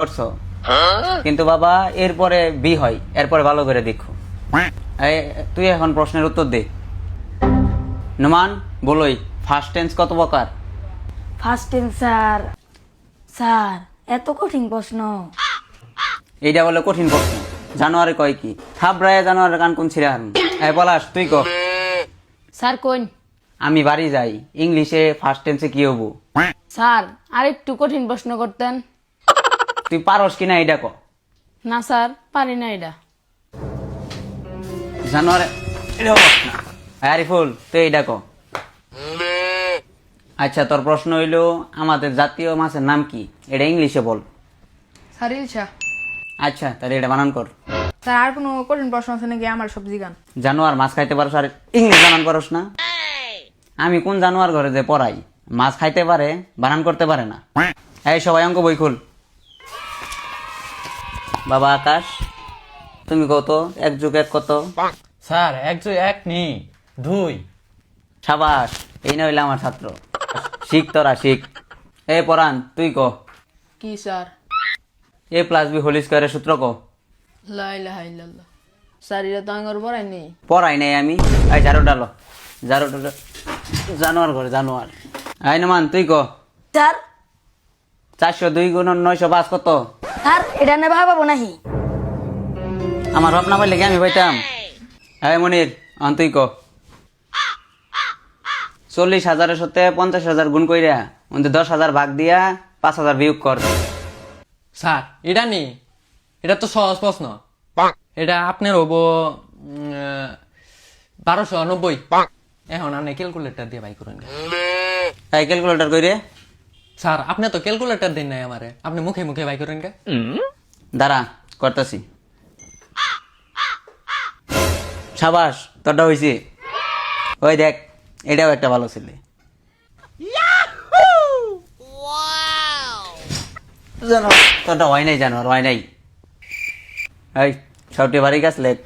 করছো কিন্তু বাবা এরপরে বি হয়, এরপরে ভালো করে দেখো। তুই এখন প্রশ্নের উত্তর দে। নোমান বলোই ফার্স্ট টেন্স কত প্রকার? First tense sir. স্যার এত কঠিন প্রশ্ন। এইটা বলে কঠিন প্রশ্ন? জানুয়ারি কয় কি থাবরায় জানুয়ারের কান কোন ছিঁড়ে হারুন। পলাশ তুই ক। স্যার কোন? আমি বাড়ি যাই, ইংলিশে ফার্স্ট টেন্সে কি হবো? স্যার আর একটু কঠিন প্রশ্ন করতেন। তুই পারস কিনা এইটা ক। না স্যার পারি না এটা। জানুয়ারি এটা বল না। আরিফুল তুই এইটা ক। আচ্ছা তোর প্রশ্ন হইলো আমাদের জাতীয় মাছের নাম কি, এটা ইংলিশে বল। স্যার ইলশা। আচ্ছা তাহলে এটা বানান কর। স্যার আর কোনো কঠিন প্রশ্ন আছে নাকি আমার সবজি গান? জানোয়ার মাছ খাইতে পারস আর ইংলিশ বানান পারস না? আমি কোন জানোয়ার ঘরে যে পড়াই মাছ খাইতে পারে বানান করতে পারে না? এই সবাই অঙ্ক বই খুল। বাবা আকাশ তুমি কত, 1 + 1 কত? স্যার 1 + 1 নি 2। সাবাস, এই না হইলে আমার ছাত্র। শিখ তোরা শিখ। পরান তুই ক। কি স্যার? A+B হোল স্কয়ারের সূত্র ক। লা ইলাহা ইল্লাল্লাহ। স্যার এটা তো আঙ্গর পড়াই নেই। পড়াই নাই আমি। এই ঝাড়ু ডালো, ঝাড়ু ডালো। জানোয়ার ঘরে জানোয়ার। এই নমান তুই ক। স্যার 402 × 905 কত? স্যার এটা নেবা পাবো নাহি? আমার বাপ না পাইলে কি আমি পাইতাম? এই মনির তুই ক। 40,000 এর সাথে 50,000 গুণ কইরা 10,000 ভাগ দিয়া 5,000 বিয়োগ কর। স্যার এটা নি, এটা তো সহজ প্রশ্ন। এটা আপনার হবো 1290। এখন আপনি ক্যালকুলেটর দিয়ে বাই করেন। এই ক্যালকুলেটর কইরে। স্যার আপনি তো ক্যালকুলেটর দেন নাই আমারে, আপনি মুখে মুখে বাই করেন কে? দাঁড়া করতেছি। সাবাস তোরটা হয়েছে। ওই দেখ এটাও একটা ভালো ছেলে। তোরটা হয় নাই জানোয়ার, হয় নাই। এই সবটি বাড়ি গাছ লেখ।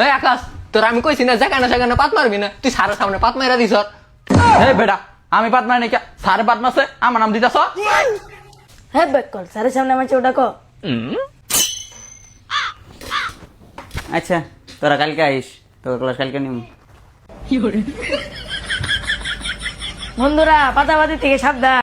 এই আকাশ, তোর আমি কইছি না যেখানে সেখানে পাত মারবি না, তুই স্যারের সামনে পাত মাইরা দিছ। এই বেটা আমি পাত মারি নাকি? স্যার পাত মারছে আমার নাম দিতেছ? হ্যাঁ ব্যাক কল স্যারের সামনে আমার ওটা ক। আচ্ছা তোরা কালকে আইস, তোর ক্লাস কালকে নিম। বন্ধুরা পাতাবাদি থেকে সাবধান।